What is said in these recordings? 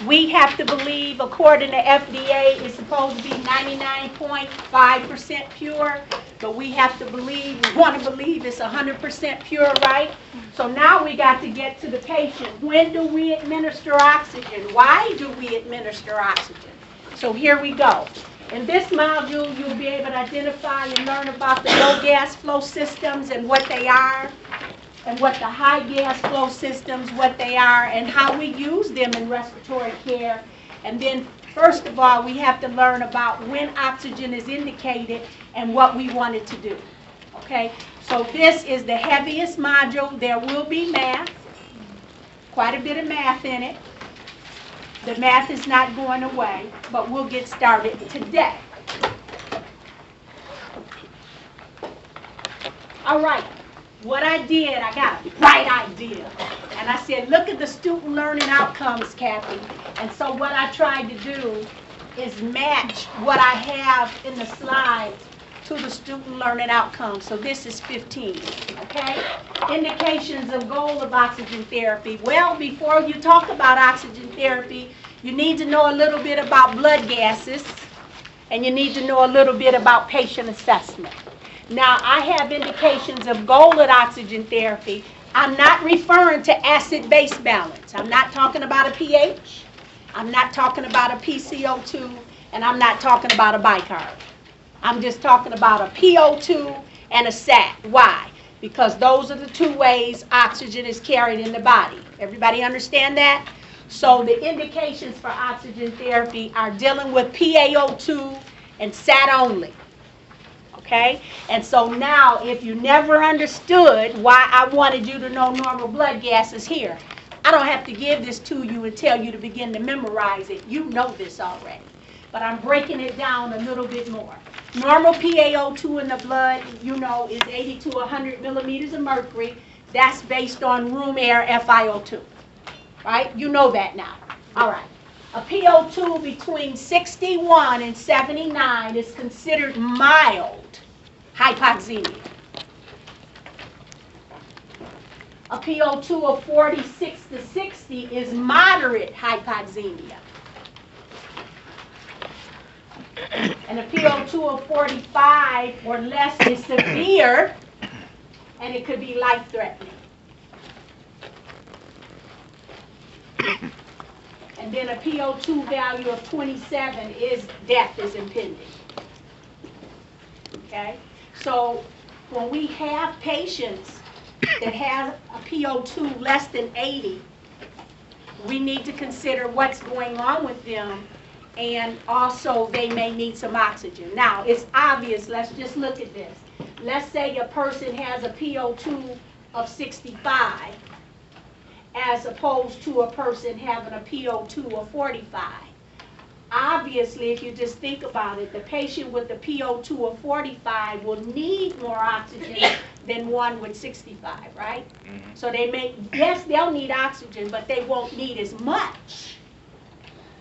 We have to believe, according to FDA, it's supposed to be 99.5% pure, but we have to believe, we want to believe it's 100% pure, right? So now we got to get to the patient. When do we administer oxygen? Why do we administer oxygen? So here we go. In this module, you'll be able to identify and learn about the low gas flow systems and what they are, and what the high gas flow systems, what they are, and how we use them in respiratory care. And then, first of all, we have to learn about when oxygen is indicated and what we want it to do. Okay? So this is the heaviest module. There will be math, quite a bit of math in it. The math is not going away, but we'll get started today. All right. What I did, I got a bright idea. And I said, look at the student learning outcomes, Kathy. And so what I tried to do is match what I have in the slides to the student learning outcomes. So this is 15, okay? Indications of goal of oxygen therapy. Well, before you talk about oxygen therapy, you need to know a little bit about blood gases, and you need to know a little bit about patient assessment. Now, I have indications of goal of oxygen therapy. I'm not referring to acid-base balance. I'm not talking about a pH. I'm not talking about a PCO2, and I'm not talking about a bicarb. I'm just talking about a PO2 and a SAT. Why? Because those are the two ways oxygen is carried in the body. Everybody understand that? So the indications for oxygen therapy are dealing with PaO2 and SAT only. Okay? And so now, if you never understood why I wanted you to know normal blood gases here, I don't have to give this to you and tell you to begin to memorize it. You know this already. But I'm breaking it down a little bit more. Normal PaO2 in the blood, you know, is 80 to 100 millimeters of mercury. That's based on room air FiO2. Right? You know that now. All right. A PO2 between 61 and 79 is considered mild hypoxemia. A PO2 of 46 to 60 is moderate hypoxemia. And a PO2 of 45 or less is severe, and it could be life-threatening. And then a PO2 value of 27 is death is impending. Okay? So when we have patients that have a PO2 less than 80, we need to consider what's going on with them, and also they may need some oxygen. Now, it's obvious. Let's just look at this. Let's say a person has a PO2 of 65 as opposed to a person having a PO2 of 45. Obviously, if you just think about it, the patient with the PO2 of 45 will need more oxygen than one with 65, right? Mm-hmm. So they may, yes, they'll need oxygen, but they won't need as much.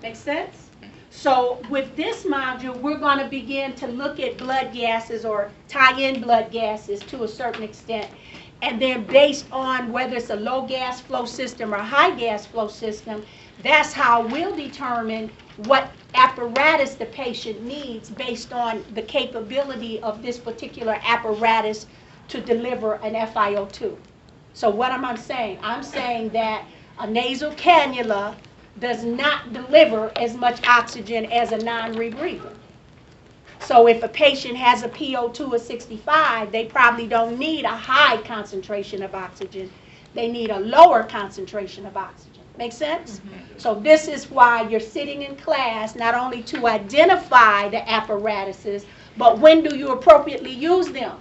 Make sense? So with this module, we're going to begin to look at blood gases or tie in blood gases to a certain extent. And then based on whether it's a low gas flow system or high gas flow system, that's how we'll determine what apparatus the patient needs based on the capability of this particular apparatus to deliver an FiO2. So what am I saying? I'm saying that a nasal cannula does not deliver as much oxygen as a non-rebreather. So if a patient has a PO2 of 65, they probably don't need a high concentration of oxygen. They need a lower concentration of oxygen. Make sense? Mm-hmm. So this is why you're sitting in class, not only to identify the apparatuses, but when do you appropriately use them?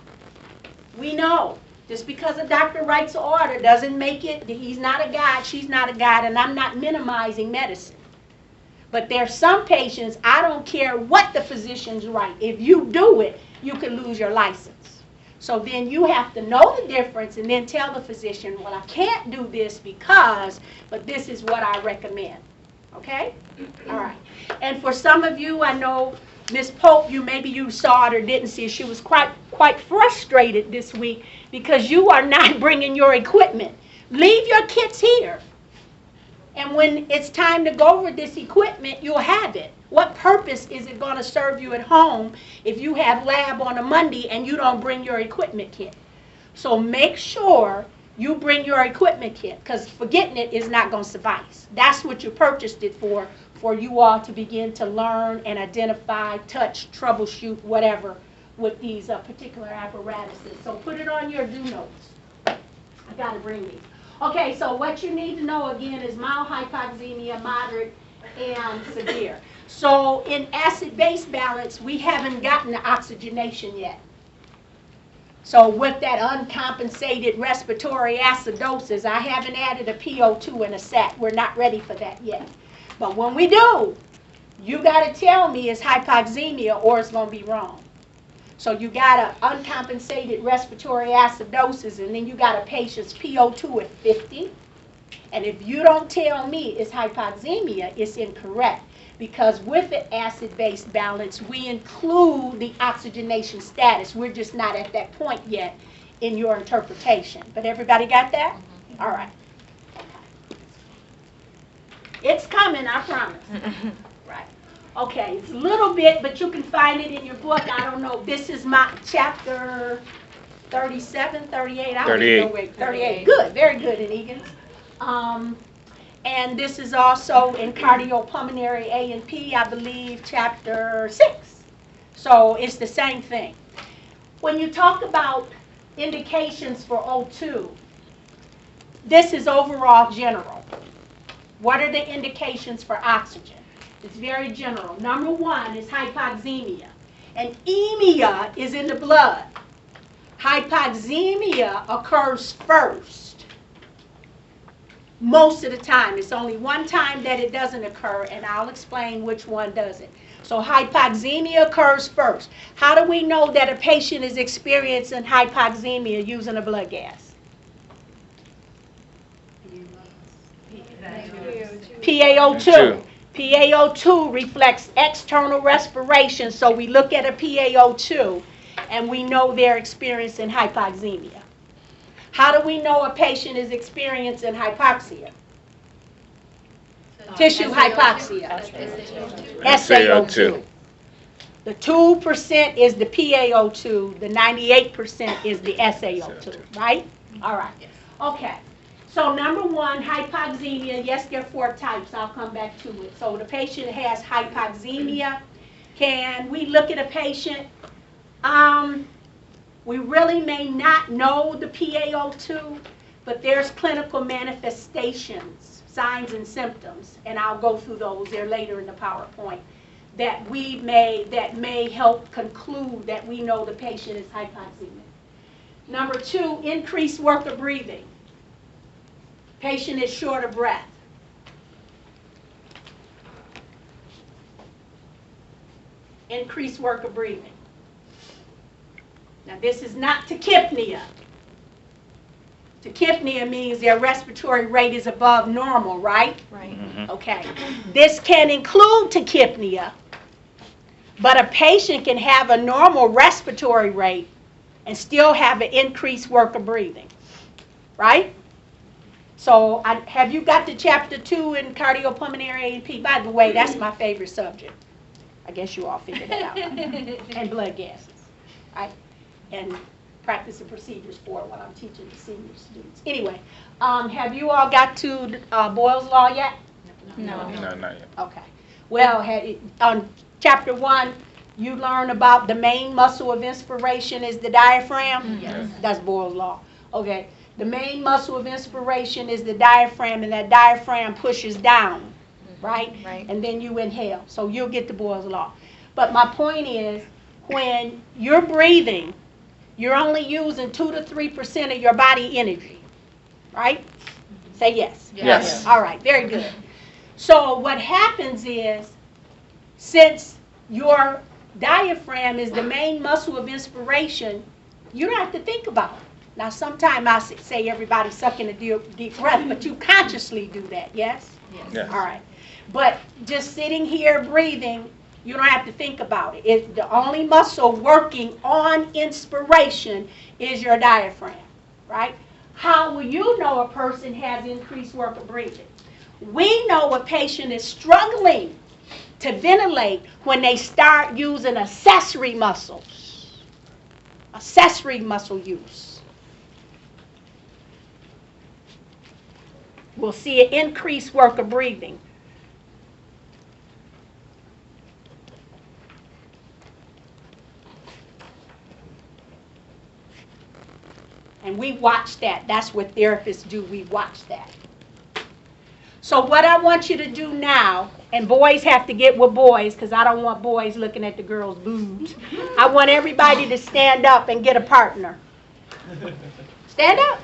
We know. Just because a doctor writes an order doesn't make it, he's not a guide, she's not a guide, and I'm not minimizing medicine. But there's some patients, I don't care what the physicians write. If you do it, you can lose your license. So then you have to know the difference and then tell the physician, well, I can't do this because, but this is what I recommend. Okay? All right. And for some of you, I know Ms. Pope, maybe you saw it or didn't see it. She was quite frustrated this week because you are not bringing your equipment. Leave your kits here. And when it's time to go over this equipment, you'll have it. What purpose is it going to serve you at home if you have lab on a Monday and you don't bring your equipment kit? So make sure you bring your equipment kit, because forgetting it is not going to suffice. That's what you purchased it for you all to begin to learn and identify, touch, troubleshoot, whatever, with these particular apparatuses. So put it on your do notes. I got to bring these. Okay, so what you need to know again is mild hypoxemia, moderate, and severe. So in acid-base balance, we haven't gotten to oxygenation yet. So with that uncompensated respiratory acidosis, I haven't added a PO2 and a SAT. We're not ready for that yet. But when we do, you got to tell me it's hypoxemia or it's going to be wrong. So you got an uncompensated respiratory acidosis, and then you got a patient's PO2 at 50. And if you don't tell me it's hypoxemia, it's incorrect. Because with the acid-base balance, we include the oxygenation status. We're just not at that point yet in your interpretation. But everybody got that? Mm-hmm. All right. It's coming, I promise. Right. Okay, it's a little bit, but you can find it in your book. I don't know. This is my chapter 37, 38. I don't know where. 38. Good, very good in Egan's. And this is also in cardiopulmonary A and P, I believe, chapter 6. So it's the same thing. When you talk about indications for O2, this is overall general. What are the indications for oxygen? It's very general. Number one is hypoxemia. And emia is in the blood. Hypoxemia occurs first. Most of the time. It's only one time that it doesn't occur, and I'll explain which one doesn't. So hypoxemia occurs first. How do we know that a patient is experiencing hypoxemia using a blood gas? PaO2. PaO2 reflects external respiration, so we look at a PaO2 and we know they're experiencing hypoxemia. How do we know a patient is experiencing hypoxia? Tissue hypoxia. SaO2. The 2% is the PaO2, the 98% is the SaO2, right? All right. Okay. So number one, hypoxemia, yes, there are 4 types. I'll come back to it. So the patient has hypoxemia. Can we look at a patient? We really may not know the PaO2, but there's clinical manifestations, signs and symptoms, and I'll go through those there later in the PowerPoint, that may help conclude that we know the patient is hypoxemic. Number 2, increased work of breathing. Patient is short of breath. Increased work of breathing. Now this is not tachypnea. Tachypnea means their respiratory rate is above normal, right? Right. Mm-hmm. Okay. This can include tachypnea, but a patient can have a normal respiratory rate and still have an increased work of breathing, right? So have you got to chapter 2 in cardiopulmonary A and P? By the way, that's my favorite subject. I guess you all figured it out. And blood gases, right? And practice and procedures for what I'm teaching the senior students. Anyway, have you all got to Boyle's Law yet? No, not yet. Okay. Well, on chapter 1, you learn about the main muscle of inspiration is the diaphragm. Yes. That's Boyle's Law. Okay. The main muscle of inspiration is the diaphragm, and that diaphragm pushes down, right? Right. And then you inhale. So you'll get the Boyle's Law. But my point is, when you're breathing, you're only using 2 to 3% of your body energy, right? Say yes. Yes. All right, very good. So what happens is, since your diaphragm is the main muscle of inspiration, you don't have to think about it. Now, sometimes I say everybody sucking a deep breath, but you consciously do that, yes? Yes. All right. But just sitting here breathing, you don't have to think about it. It's the only muscle working on inspiration is your diaphragm, right? How will you know a person has increased work of breathing? We know a patient is struggling to ventilate when they start using accessory muscles. Accessory muscle use. We'll see an increased work of breathing. And we watch that. That's what therapists do. We watch that. So what I want you to do now, and boys have to get with boys because I don't want boys looking at the girls' boobs. I want everybody to stand up and get a partner. Stand up.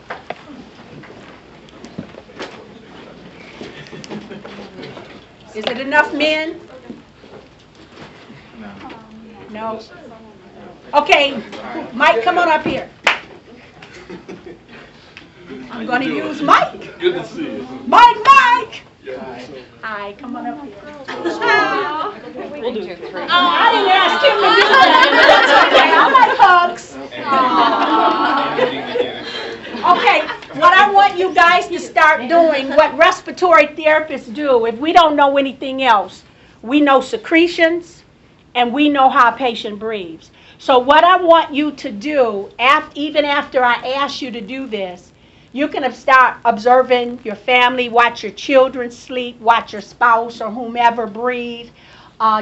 Is it enough men? No. Okay, Mike, come on up here. I'm going to use Mike. Good to see you. Mike! Hi, come on up here. We'll do 3. I didn't ask him to do that, but that's okay. I like hugs. Okay, what I want you guys to start doing, what respiratory therapists do, if we don't know anything else, we know secretions and we know how a patient breathes. So what I want you to do, even after I ask you to do this, you can start observing your family, watch your children sleep, watch your spouse or whomever breathe.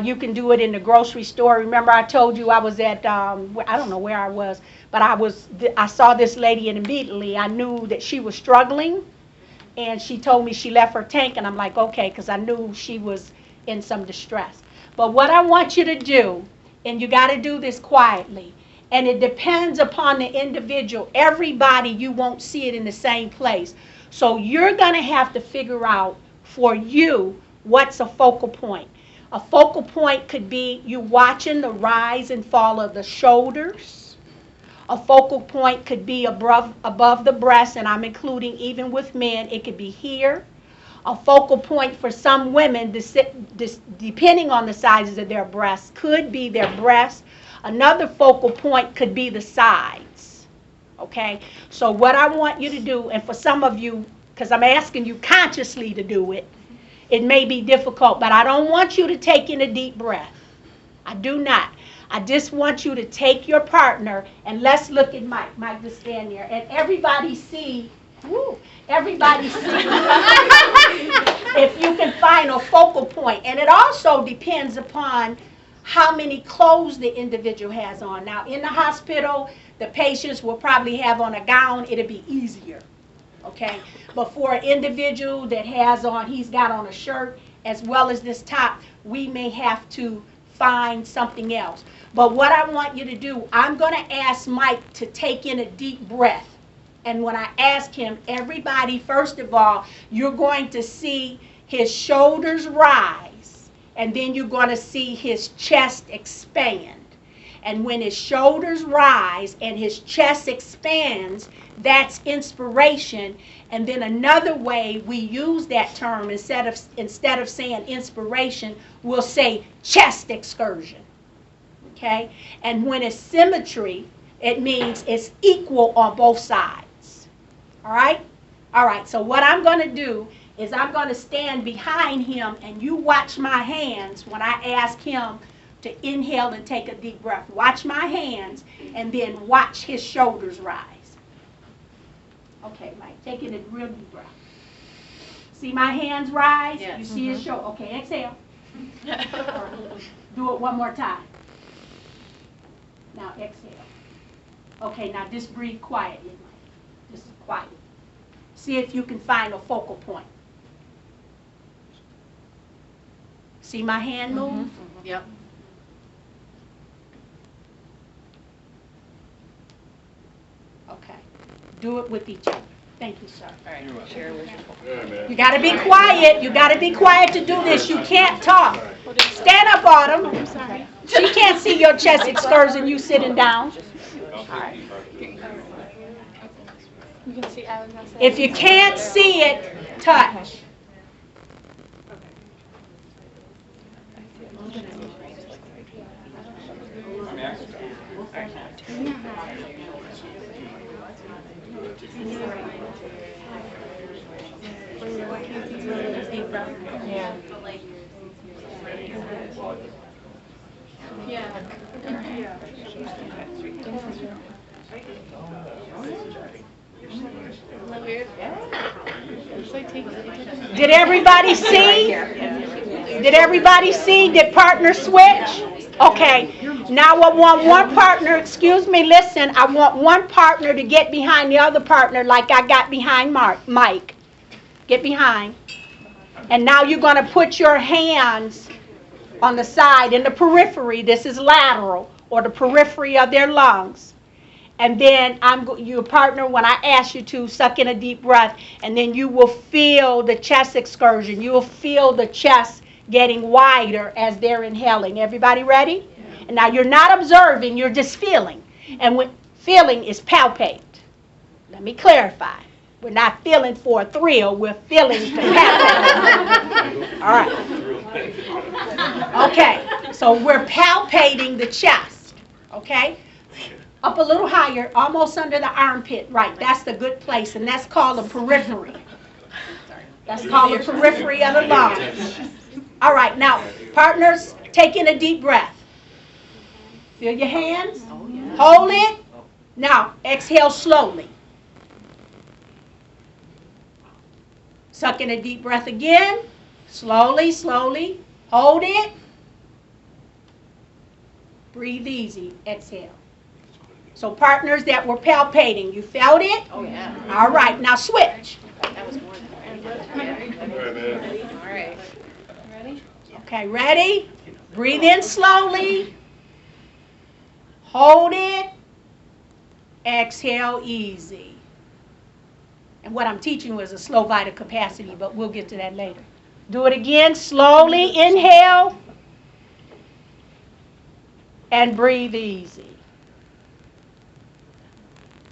You can do it in the grocery store. Remember I told you I was at, I don't know where I was, but I saw this lady and immediately I knew that she was struggling. And she told me she left her tank and I'm like, okay, because I knew she was in some distress. But what I want you to do, and you got to do this quietly, and it depends upon the individual. Everybody, you won't see it in the same place. So you're going to have to figure out for you what's a focal point. A focal point could be you watching the rise and fall of the shoulders. A focal point could be above the breast, and I'm including even with men, it could be here. A focal point for some women, depending on the sizes of their breasts, could be their breasts. Another focal point could be the sides, okay? So what I want you to do, and for some of you, because I'm asking you consciously to do it, it may be difficult, but I don't want you to take in a deep breath. I do not. I just want you to take your partner, and let's look at Mike. Mike, just stand there, and everybody see, everybody see if you can find a focal point. And it also depends upon how many clothes the individual has on. Now, in the hospital, the patients will probably have on a gown. It'll be easier, okay? But for an individual that has on, he's got on a shirt as well as this top, we may have to find something else. But what I want you to do, I'm going to ask Mike to take in a deep breath. And when I ask him, everybody, first of all, you're going to see his shoulders rise. And then you're going to see his chest expand. And when his shoulders rise and his chest expands, that's inspiration. And then another way we use that term, instead of saying inspiration, we'll say chest excursion. Okay? And when it's symmetry, it means it's equal on both sides. All right? All right, so what I'm going to do is I'm going to stand behind him and you watch my hands when I ask him to inhale and take a deep breath. Watch my hands and then watch his shoulders rise. Okay, Mike, take in a real deep breath. See my hands rise? Yes. You see his shoulder. Okay, exhale. Do it one more time. Now exhale. Okay, now just breathe quietly, Mike. Just quiet. See if you can find a focal point. See my hand move? Mm-hmm. Yep. Okay. Do it with each other. Thank you, sir. All right. Share with your You got to be quiet. You got to be quiet to do this. You can't talk. Stand up, Autumn. I'm sorry. She can't see your chest excursion. You sitting down. All right. You can see, I was gonna say. If you can't see it, touch. deep breath. Yeah. Did everybody see? Did everybody see? Did partner switch? Okay. Now I want one partner, excuse me, listen, I want one partner to get behind the other partner like I got behind Mike. Get behind. And now you're going to put your hands on the side in the periphery. This is lateral, or the periphery of their lungs. And then your partner, when I ask you to, suck in a deep breath, and then you will feel the chest excursion. You will feel the chest getting wider as they're inhaling. Everybody ready? And now you're not observing, you're just feeling. And when feeling is palpate. Let me clarify. We're not feeling for a thrill, we're feeling to palpate. All right. Okay, so we're palpating the chest. Okay? Up a little higher, almost under the armpit. Right, that's the good place, and that's called the periphery. That's called the periphery of the lungs. All right, now, partners, take in a deep breath. Feel your hands. Hold it. Now, exhale slowly. Suck in a deep breath again. Slowly, slowly. Hold it. Breathe easy. Exhale. So partners that were palpating, you felt it? Oh, yeah. All right, now switch. That was more than ready. All right. Ready? Okay, ready? Breathe in slowly. Hold it. Exhale easy. And what I'm teaching was a slow vital capacity, but we'll get to that later. Do it again. Slowly inhale. And breathe easy.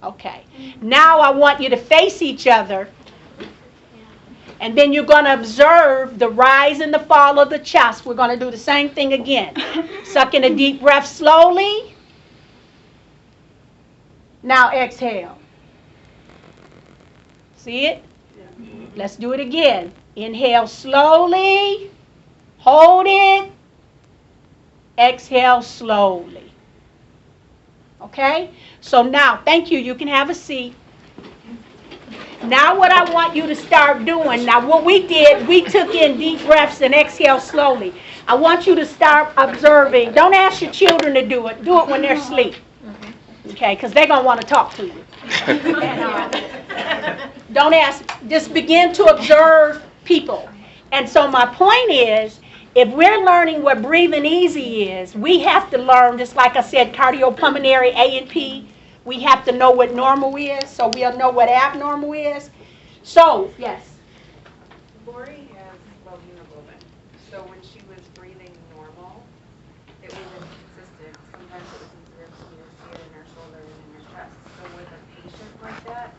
Okay. Now I want you to face each other. And then you're going to observe the rise and the fall of the chest. We're going to do the same thing again. Suck in a deep breath slowly. Now exhale. See it? Let's do it again. Inhale slowly. Hold it. Exhale slowly. Okay? So now, thank you. You can have a seat. Now what I want you to start doing, now what we did, we took in deep breaths and exhale slowly. I want you to start observing. Don't ask your children to do it. Do it when they're asleep. Okay? Because they're going to want to talk to you. Don't ask. Just begin to observe people. And so my point is, if we're learning what breathing easy is, we have to learn, just like I said, cardiopulmonary A and P. We have to know what normal is, so we'll know what abnormal is. So, yes. Lori has low hemoglobin, so when she was breathing normal, it wasn't consistent. Sometimes it was in her ribs, you would see it in her shoulder and in her chest. So with a patient like that,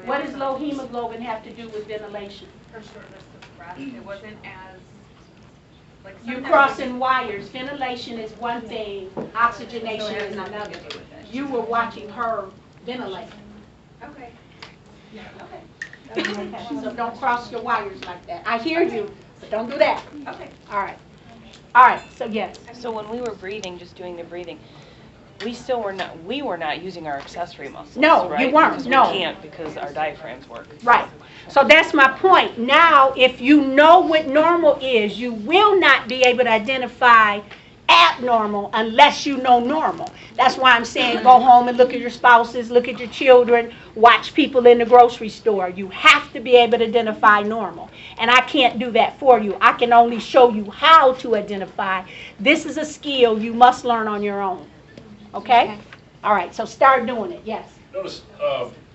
What does low hemoglobin have to do with ventilation? her shortness of breath, it wasn't as like You're sometimes crossing wires. Ventilation is one thing, oxygenation is another. You were watching her ventilate. Okay. Okay. So don't cross your wires like that. I hear you, but don't do that. Okay. All right. All right, so yes. So when we were breathing, just doing the breathing, we were not using our accessory muscles. No, right? you weren't, Because no. we can't because our diaphragms work. Right. So that's my point. Now, if you know what normal is, you will not be able to identify abnormal unless you know normal. That's why I'm saying go home and look at your spouses, look at your children, watch people in the grocery store. You have to be able to identify normal. And I can't do that for you. I can only show you how to identify. This is a skill you must learn on your own. Okay? All right, so start doing it. Yes. Notice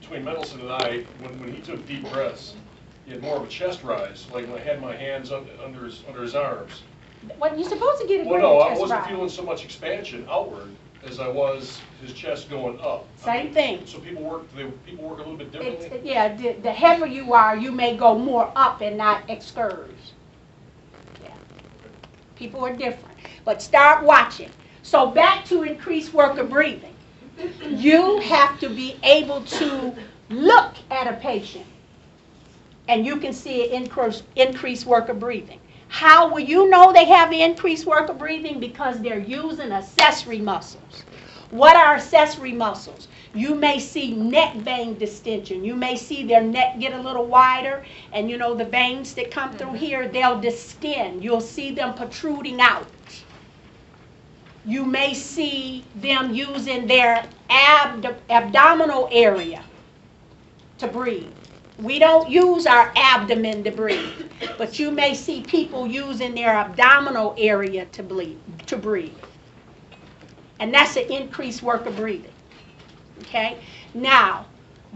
between Mendelson and I, when he took deep breaths, he had more of a chest rise, like when I had my hands under his arms. Well, you're supposed to get a Well, great no, I chest wasn't rise. feeling so much expansion outward as I was his chest going up. Same thing. So people work a little bit differently? Yeah, the heavier you are, you may go more up and not excurge. Yeah. People are different. But start watching. So back to increased work of breathing. You have to be able to look at a patient and you can see an increased work of breathing. How will you know they have the increased work of breathing? Because they're using accessory muscles. What are accessory muscles? You may see neck vein distension. You may see their neck get a little wider, and you know the veins that come through here, they'll distend. You'll see them protruding out. You may see them using their abdominal area to breathe. We don't use our abdomen to breathe, but you may see people using their abdominal area to breathe. And that's an increased work of breathing. Okay? Now,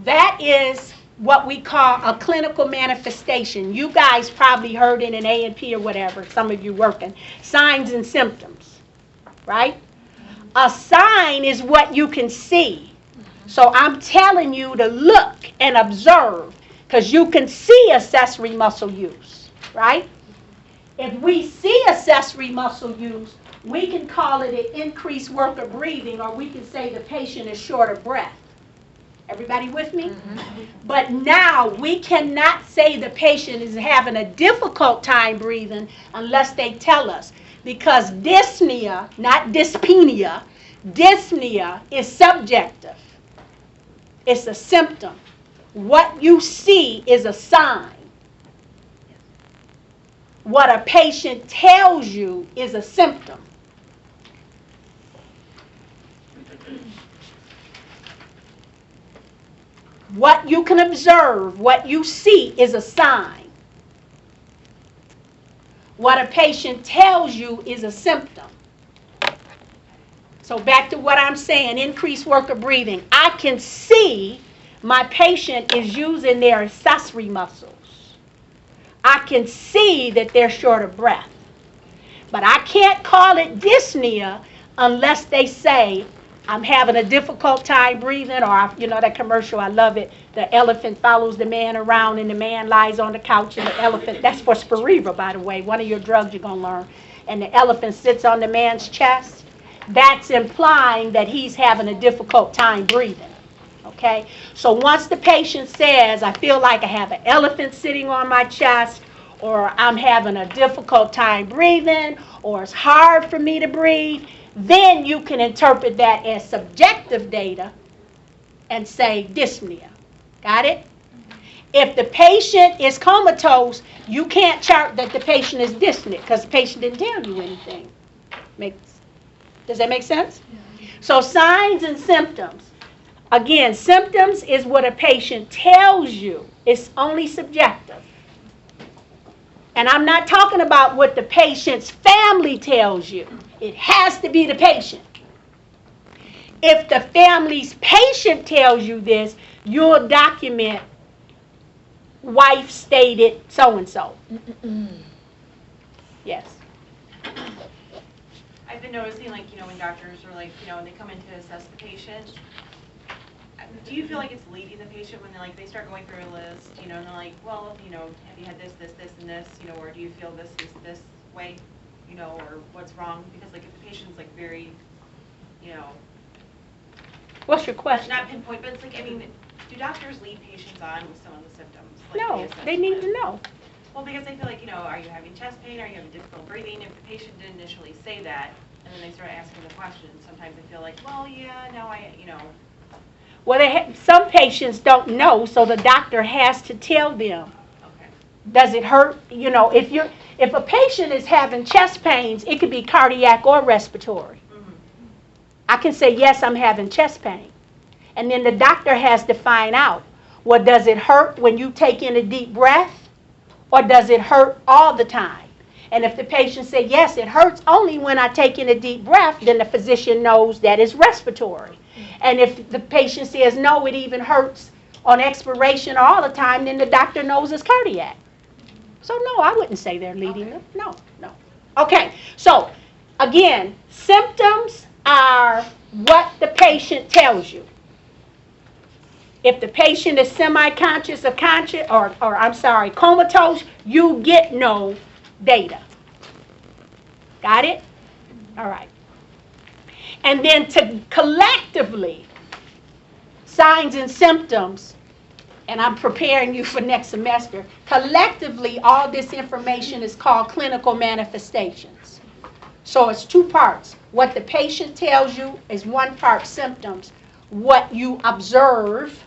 that is what we call a clinical manifestation. You guys probably heard it in A&P or whatever, some of you working. Signs and symptoms, right? A sign is what you can see. So I'm telling you to look and observe, because you can see accessory muscle use, right? If we see accessory muscle use, we can call it an increased work of breathing, or we can say the patient is short of breath. Everybody with me? Mm-hmm. But now we cannot say the patient is having a difficult time breathing unless they tell us, because dyspnea, not dyspnea, dyspnea is subjective. It's a symptom. What you see is a sign. What a patient tells you is a symptom. What you can observe, what you see is a sign. What a patient tells you is a symptom. So back to what I'm saying, increased work of breathing. I can see my patient is using their accessory muscles. I can see that they're short of breath. But I can't call it dyspnea unless they say, I'm having a difficult time breathing, or, you know that commercial, I love it. The elephant follows the man around and the man lies on the couch and the elephant, that's for Spiriva, by the way, one of your drugs you're going to learn. And the elephant sits on the man's chest. That's implying that he's having a difficult time breathing. Okay? So once the patient says, I feel like I have an elephant sitting on my chest, or I'm having a difficult time breathing, or it's hard for me to breathe, then you can interpret that as subjective data and say dyspnea. Got it? If the patient is comatose, you can't chart that the patient is dyspneic because the patient didn't tell you anything. Does that make sense? Yeah. So signs and symptoms. Again, symptoms is what a patient tells you. It's only subjective. And I'm not talking about what the patient's family tells you. It has to be the patient. If the family's patient tells you this, you'll document wife stated so-and-so. Yes. I've been noticing, like, you know, when doctors are like, you know, when they come in to assess the patient, do you feel like it's leading the patient when they start going through a list, you know, and they're like, well, you know, have you had this, this, this, and this, you know, or do you feel this is this way, you know, or what's wrong? Because, like, if the patient's, like, very, you know. What's your question? Not pinpoint, but it's like, I mean, do doctors lead patients on with some of the symptoms? Like No, they need to know. Well, because I feel like, you know, are you having chest pain? Are you having difficult breathing? If the patient didn't initially say that, and then they start asking the questions, sometimes I feel like, well, yeah, no, you know. Well, some patients don't know, so the doctor has to tell them. Okay. Does it hurt? You know, if a patient is having chest pains, it could be cardiac or respiratory. Mm-hmm. I can say, yes, I'm having chest pain. And then the doctor has to find out, well, does it hurt when you take in a deep breath? Or does it hurt all the time? And if the patient says, yes, it hurts only when I take in a deep breath, then the physician knows that it's respiratory. And if the patient says, no, it even hurts on expiration all the time, then the doctor knows it's cardiac. So no, I wouldn't say they're leading them. No. Okay, so again, symptoms are what the patient tells you. If the patient is semi-conscious or conscious, comatose, you get no data. Got it? All right. And then to collectively, signs and symptoms, and I'm preparing you for next semester, collectively, all this information is called clinical manifestations. So it's two parts. What the patient tells you is one part symptoms. What you observe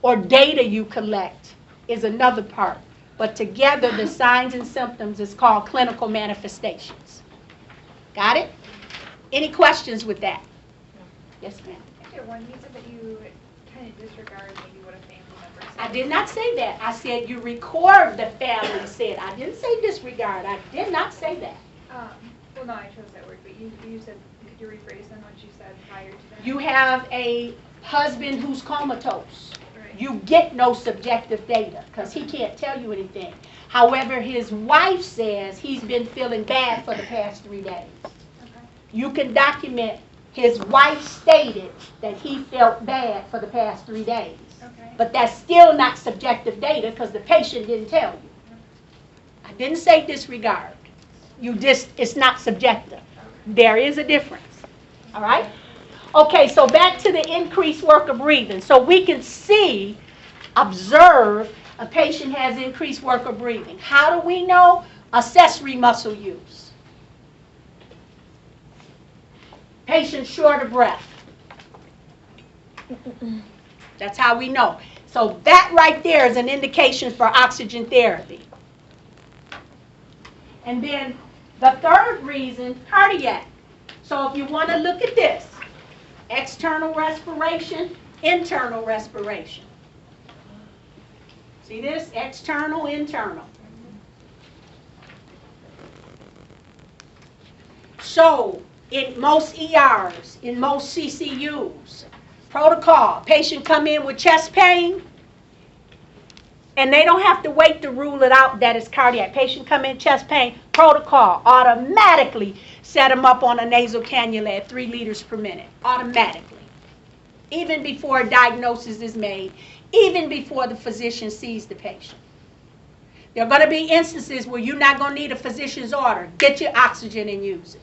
or data you collect is another part. But together, the signs and symptoms is called clinical manifestations. Got it? Any questions with that? Yes, ma'am. Okay, one, you said that you kind of disregard maybe what a family member said. I did not say that. I said you record the family said. I didn't say disregard. I did not say that. Well, no, I chose that word, but you said, could you rephrase them what you said prior to that? You have a husband who's comatose. Right. You get no subjective data because he can't tell you anything. However, his wife says he's been feeling bad for the past 3 days. Okay. You can document his wife stated that he felt bad for the past 3 days. Okay. But that's still not subjective data because the patient didn't tell you. I didn't say disregard. It's not subjective. There is a difference. All right? Okay, so back to the increased work of breathing. So we can see, observe, a patient has increased work of breathing. How do we know? Accessory muscle use. Patient short of breath. That's how we know. So that right there is an indication for oxygen therapy. And then the third reason, cardiac. So if you want to look at this, external respiration, internal respiration. See this? External, internal. So in most ERs, in most CCUs, protocol, patient come in with chest pain, and they don't have to wait to rule it out that it's cardiac. Patient come in chest pain, protocol, automatically set them up on a nasal cannula at 3 liters per minute, automatically. Even before a diagnosis is made, even before the physician sees the patient. There are going to be instances where you're not going to need a physician's order. Get your oxygen and use it.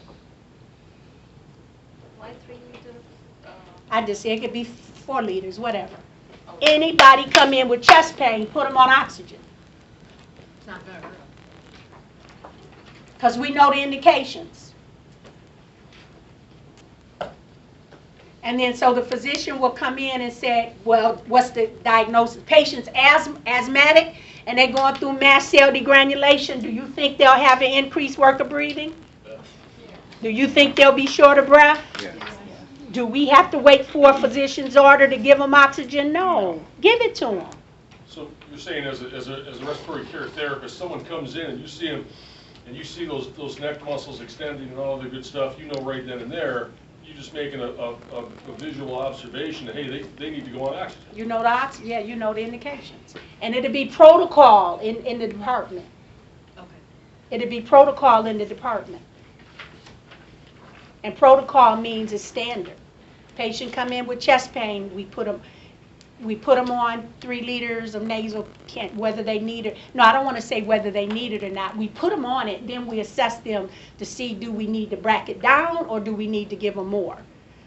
Why 3 liters? I just say it could be 4 liters, whatever. Anybody come in with chest pain, put them on oxygen. It's not very real. Because we know the indications. And then so the physician will come in and say, well, what's the diagnosis? Patient's asthmatic and they're going through mast cell degranulation. Do you think they'll have an increased work of breathing? Do you think they'll be short of breath? Yeah. Do we have to wait for a physician's order to give them oxygen? No. Give it to them. So you're saying as a respiratory care therapist, someone comes in and you see them, and you see those neck muscles extending and all the good stuff, you know right then and there, you're just making a visual observation that, hey, they need to go on oxygen. You know the oxygen? Yeah, you know the indications. And it'll be protocol in the department. Okay. It'll be protocol in the department. And protocol means it's standard. Patient come in with chest pain, we put them on 3 liters of nasal, whether they need it. No, I don't want to say whether they need it or not. We put them on it, then we assess them to see, do we need to bracket it down or do we need to give them more?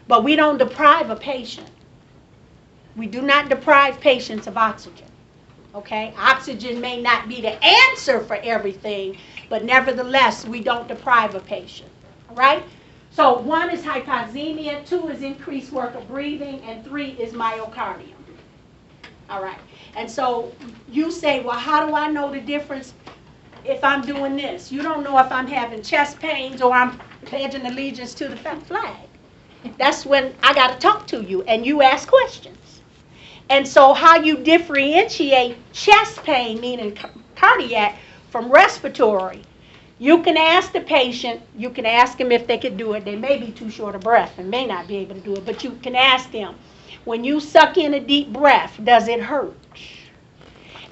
But we don't deprive a patient. We do not deprive patients of oxygen. Okay? Oxygen may not be the answer for everything, but nevertheless, we don't deprive a patient. All right? So 1 is hypoxemia, 2 is increased work of breathing, and 3 is myocardium. All right. And so you say, well, how do I know the difference if I'm doing this? You don't know if I'm having chest pains or I'm pledging allegiance to the flag. That's when I got to talk to you, and you ask questions. And so how you differentiate chest pain, meaning cardiac, from respiratory, you can ask the patient, you can ask them if they could do it. They may be too short of breath and may not be able to do it, but you can ask them, when you suck in a deep breath, does it hurt?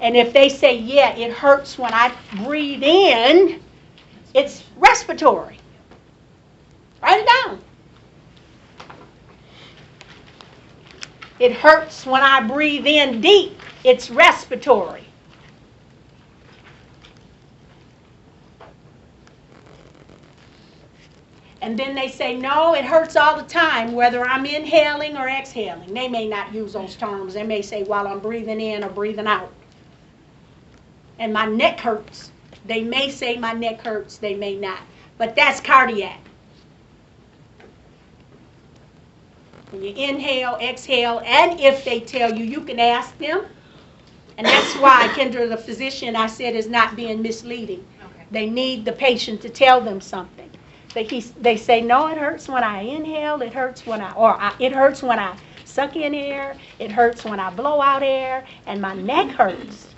And if they say, yeah, it hurts when I breathe in, it's respiratory. Write it down. It hurts when I breathe in deep, it's respiratory. And then they say, no, it hurts all the time, whether I'm inhaling or exhaling. They may not use those terms. They may say while I'm breathing in or breathing out. And my neck hurts. They may say my neck hurts. They may not. But that's cardiac. When you inhale, exhale, and if they tell you, you can ask them. And that's why, Kendra, the physician, I said, is not being misleading. Okay. They need the patient to tell them something. They say, no, it hurts when I inhale, it hurts when it hurts when I suck in air, it hurts when I blow out air, and my neck hurts.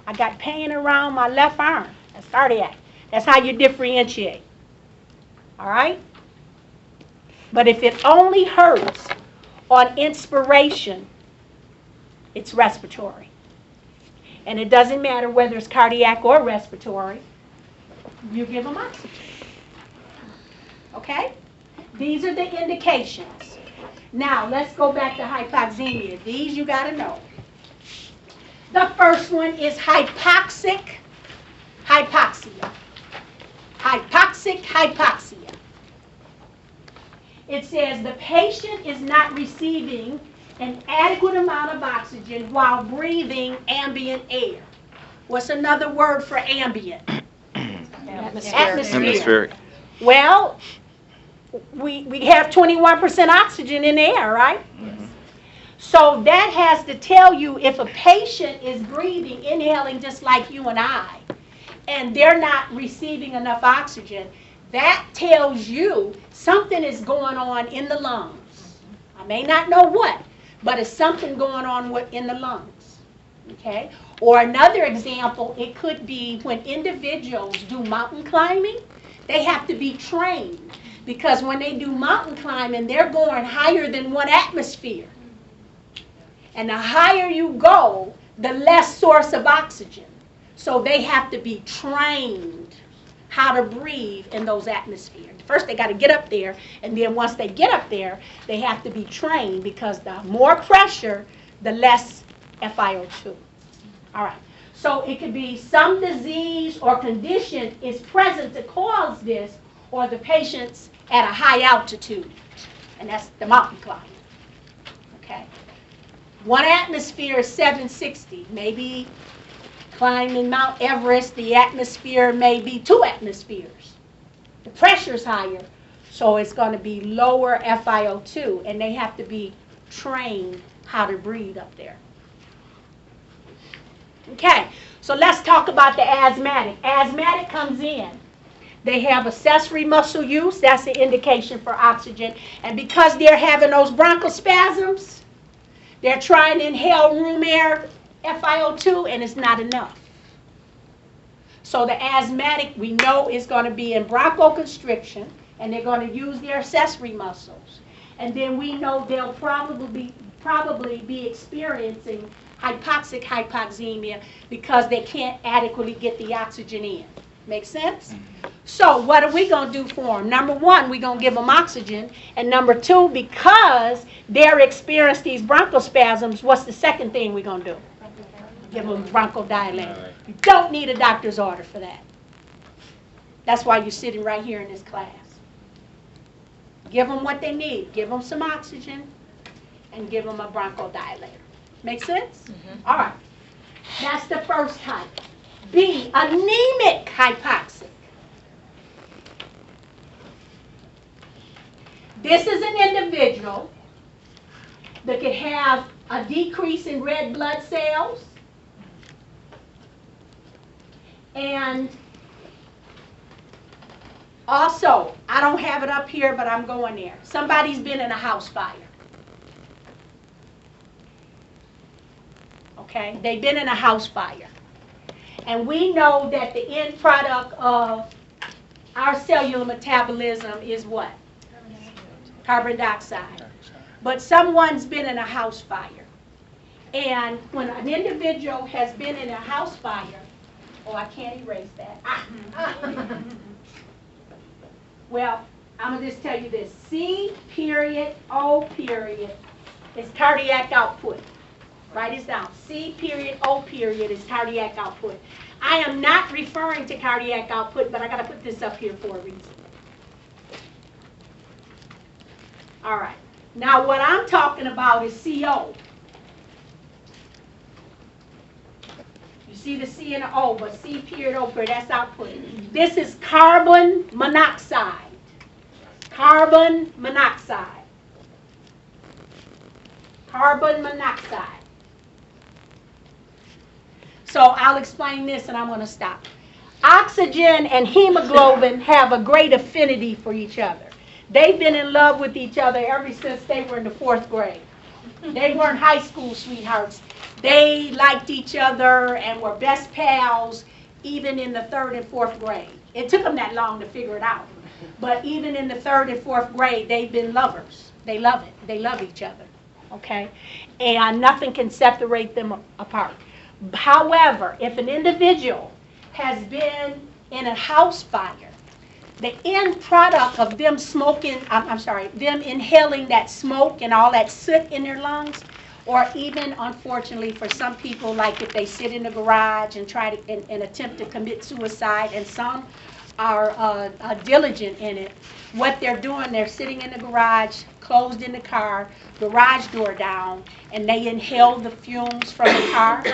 I got pain around my left arm. That's cardiac. That's how you differentiate. All right? But if it only hurts on inspiration, it's respiratory. And it doesn't matter whether it's cardiac or respiratory, you give them oxygen. Okay? These are the indications. Now, let's go back to hypoxemia. These you got to know. The first one is hypoxic hypoxia. Hypoxic hypoxia. It says the patient is not receiving an adequate amount of oxygen while breathing ambient air. What's another word for ambient? Atmospheric. Well, we have 21% oxygen in the air, right? Mhm. So that has to tell you if a patient is breathing, inhaling just like you and I, and they're not receiving enough oxygen, that tells you something is going on in the lungs. I may not know what, but it's something going on in the lungs. Okay? Or another example, it could be when individuals do mountain climbing, they have to be trained. Because when they do mountain climbing, they're going higher than 1 atmosphere. And the higher you go, the less source of oxygen. So they have to be trained how to breathe in those atmospheres. First, they got to get up there, and then once they get up there, they have to be trained because the more pressure, the less FiO2. All right. So it could be some disease or condition is present to cause this, or the patient's at a high altitude, and that's the mountain climbing. Okay. 1 atmosphere is 760. Maybe climbing Mount Everest, the atmosphere may be 2 atmospheres. The pressure's higher, so it's going to be lower FiO2, and they have to be trained how to breathe up there. Okay, so let's talk about the asthmatic. Asthmatic comes in. They have accessory muscle use. That's an indication for oxygen. And because they're having those bronchospasms, they're trying to inhale room air, FiO2, and it's not enough. So the asthmatic, we know, is going to be in bronchoconstriction, and they're going to use their accessory muscles. And then we know they'll probably be experiencing hypoxic hypoxemia because they can't adequately get the oxygen in. Make sense? So what are we going to do for them? Number 1, we're going to give them oxygen. And number 2, because they're experiencing these bronchospasms, what's the second thing we're going to do? Give them bronchodilator. You don't need a doctor's order for that. That's why you're sitting right here in this class. Give them what they need. Give them some oxygen and give them a bronchodilator. Make sense? Mm-hmm. All right. That's the first type. B, anemic hypoxic. This is an individual that could have a decrease in red blood cells, and also, I don't have it up here, but I'm going there. Somebody's been in a house fire. Okay? They've been in a house fire. And we know that the end product of our cellular metabolism is what? Carbon dioxide. But someone's been in a house fire. And when an individual has been in a house fire, oh, I can't erase that. Well, I'm going to just tell you this. C period O period is cardiac output. Write this down. C period O period is cardiac output. I am not referring to cardiac output, but I got to put this up here for a reason. All right. Now what I'm talking about is CO. You see the C and the O, but C period O period, that's output. This is carbon monoxide. Carbon monoxide. Carbon monoxide. So I'll explain this and I'm going to stop. Oxygen and hemoglobin have a great affinity for each other. They've been in love with each other ever since they were in the 4th grade. They weren't high school sweethearts. They liked each other and were best pals even in the 3rd and 4th grade. It took them that long to figure it out. But even in the 3rd and 4th grade, they've been lovers. They love it. They love each other. Okay? And nothing can separate them apart. However, if an individual has been in a house fire, the end product of them smoking, them inhaling that smoke and all that soot in their lungs, or even, unfortunately, for some people, like if they sit in the garage and try to and attempt to commit suicide, and some are diligent in it, what they're doing, they're sitting in the garage, closed in the car, garage door down, and they inhale the fumes from the car,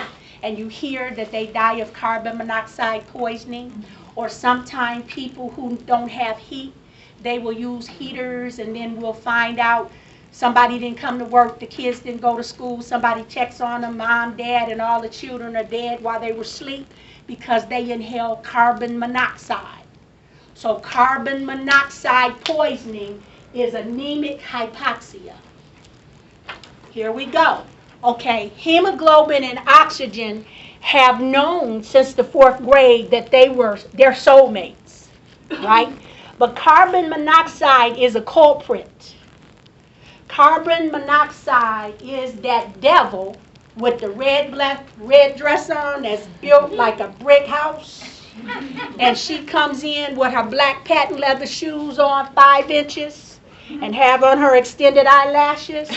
and you hear that they die of carbon monoxide poisoning. Or sometimes people who don't have heat, they will use heaters, and then we'll find out somebody didn't come to work, the kids didn't go to school, somebody checks on them, mom, dad, and all the children are dead while they were asleep because they inhale carbon monoxide. So carbon monoxide poisoning is anemic hypoxia. Here we go. Okay, hemoglobin and oxygen have known since the 4th grade that they're soulmates, right? But carbon monoxide is a culprit. Carbon monoxide is that devil with the red dress on that's built like a brick house. And she comes in with her black patent leather shoes on 5 inches and have on her extended eyelashes,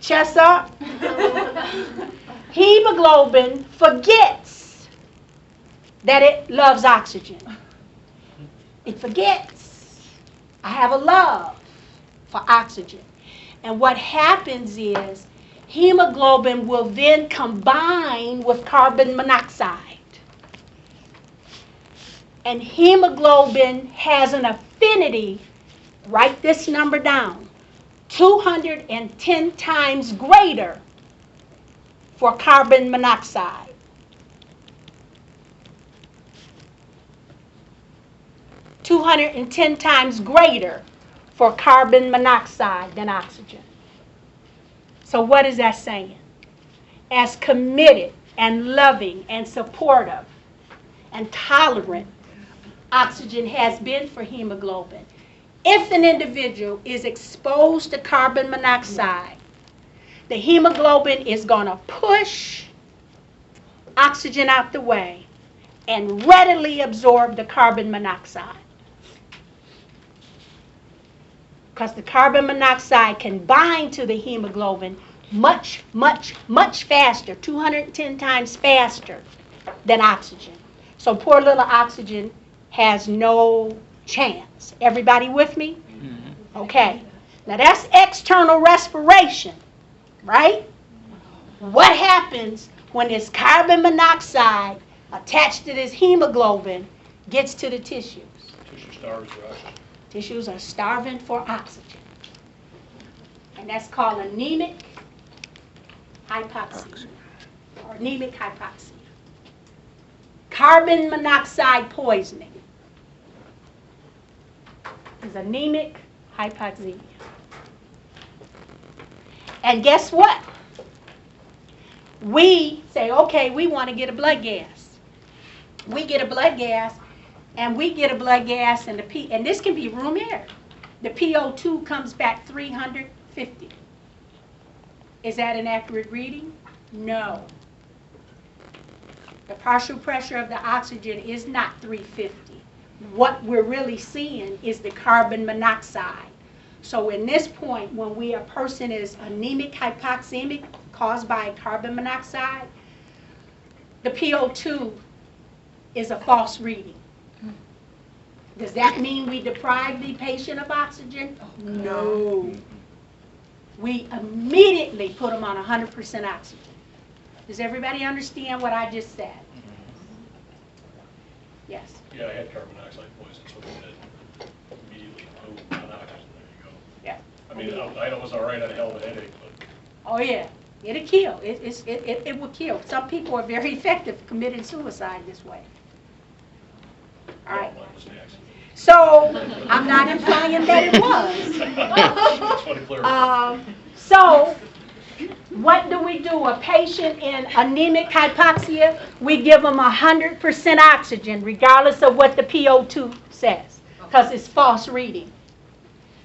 chest up. Hemoglobin forgets that it loves oxygen. It forgets. I have a love for oxygen. And what happens is hemoglobin will then combine with carbon monoxide. And hemoglobin has an affinity, write this number down, 210 times greater for carbon monoxide. (210 times greater for carbon monoxide than oxygen. So what is that saying? As committed and loving and supportive and tolerant oxygen has been for hemoglobin, if an individual is exposed to carbon monoxide, the hemoglobin is going to push oxygen out the way and readily absorb the carbon monoxide. Because the carbon monoxide can bind to the hemoglobin much, much, much faster, 210 times faster than oxygen. So poor little oxygen has no chance. Everybody with me? Okay. Now that's external respiration, right? What happens when this carbon monoxide attached to this hemoglobin gets to the tissues? Tissue starves for oxygen. Tissues are starving for oxygen. And that's called anemic hypoxia, or anemic hypoxia. Carbon monoxide poisoning is anemic hypoxia. And guess what? We say, okay, we want to get a blood gas. We get a blood gas, and and this can be room air. The PO2 comes back 350. Is that an accurate reading? No. The partial pressure of the oxygen is not 350. What we're really seeing is the carbon monoxide. So in this point, when a person is anemic hypoxemic caused by carbon monoxide, the PO2 is a false reading. Does that mean we deprive the patient of oxygen? No. We immediately put them on 100% oxygen. Does everybody understand what I just said? Yes. Yeah, I had carbon monoxide poison, so they said immediately, boom, monoxide, there you go. Yeah. I mean, I was all right on a hell of a headache, but Oh yeah, it'll kill. It will kill. Some people are very effective committing suicide this way. All right. mine was the accident. So I'm not implying that it was. Just want to clarify. So what do we do? A patient in anemic hypoxia, we give them 100% oxygen, regardless of what the PO2 says, because it's false reading.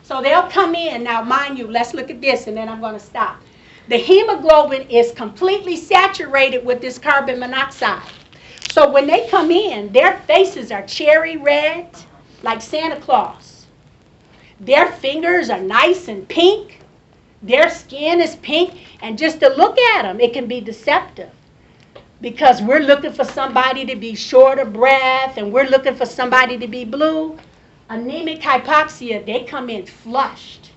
So they'll come in. Now, mind you, let's look at this, and then I'm going to stop. The hemoglobin is completely saturated with this carbon monoxide. So when they come in, their faces are cherry red, like Santa Claus. Their fingers are nice and pink. Their skin is pink. And just to look at them, it can be deceptive. Because we're looking for somebody to be short of breath, and we're looking for somebody to be blue. Anemic hypoxia, they come in flushed.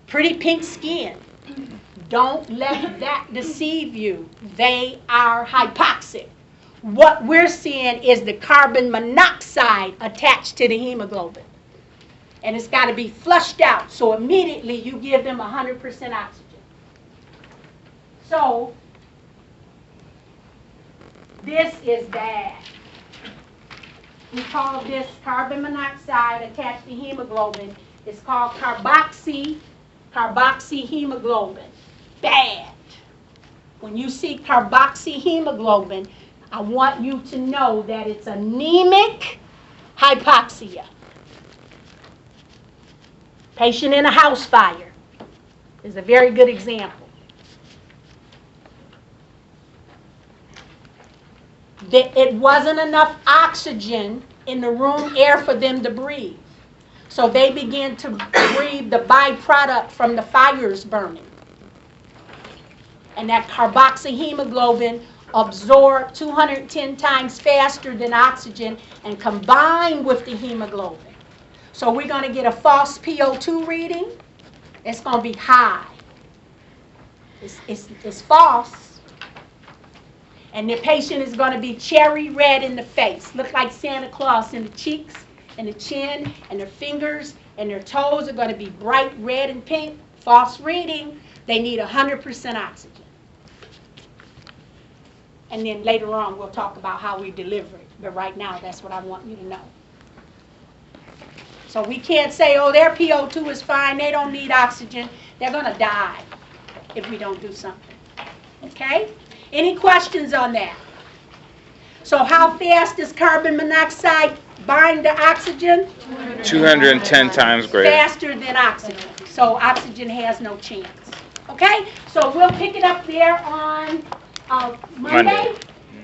Pretty pink skin. Don't let that deceive you. They are hypoxic. What we're seeing is the carbon monoxide attached to the hemoglobin. And it's got to be flushed out. So immediately you give them 100% oxygen. So this is bad. We call this carbon monoxide attached to hemoglobin. It's called carboxyhemoglobin. Bad. When you see carboxyhemoglobin, I want you to know that it's anemic hypoxia. Patient in a house fire is a very good example. It wasn't enough oxygen in the room air for them to breathe. So they began to breathe the byproduct from the fires burning. And that carboxyhemoglobin absorbed 210 times faster than oxygen and combined with the hemoglobin. So we're going to get a false PO2 reading. It's going to be high. It's false. And the patient is going to be cherry red in the face. Look like Santa Claus in the cheeks and the chin, and their fingers and their toes are going to be bright red and pink. False reading. They need 100% oxygen. And then later on we'll talk about how we deliver it. But right now that's what I want you to know. So we can't say, oh, their PO2 is fine, they don't need oxygen. They're going to die if we don't do something. Okay? Any questions on that? So how fast does carbon monoxide bind to oxygen? 210 times greater. Faster than oxygen. So oxygen has no chance. Okay? So we'll pick it up there on Monday.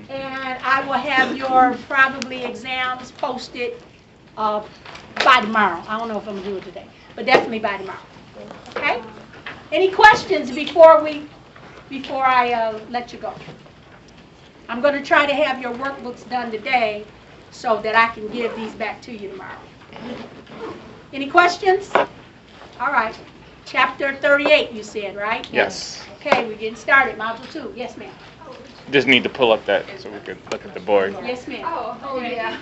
And I will have your probably exams posted by tomorrow. I don't know if I'm going to do it today, but definitely by tomorrow. Okay? Any questions before I let you go? I'm going to try to have your workbooks done today so that I can give these back to you tomorrow. Any questions? All right. Chapter 38, you said, right? Yes. Okay, we're getting started. Module 2. Yes, ma'am. Just need to pull up that so we could look at the board. Yes, ma'am. Oh, yeah.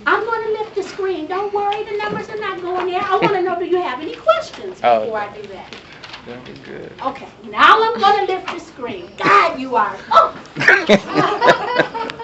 I'm going to lift the screen. Don't worry, the numbers are not going there. I want to know, do you have any questions before I do that? That'd be good. Okay, now I'm going to lift the screen. God, you are. Oh!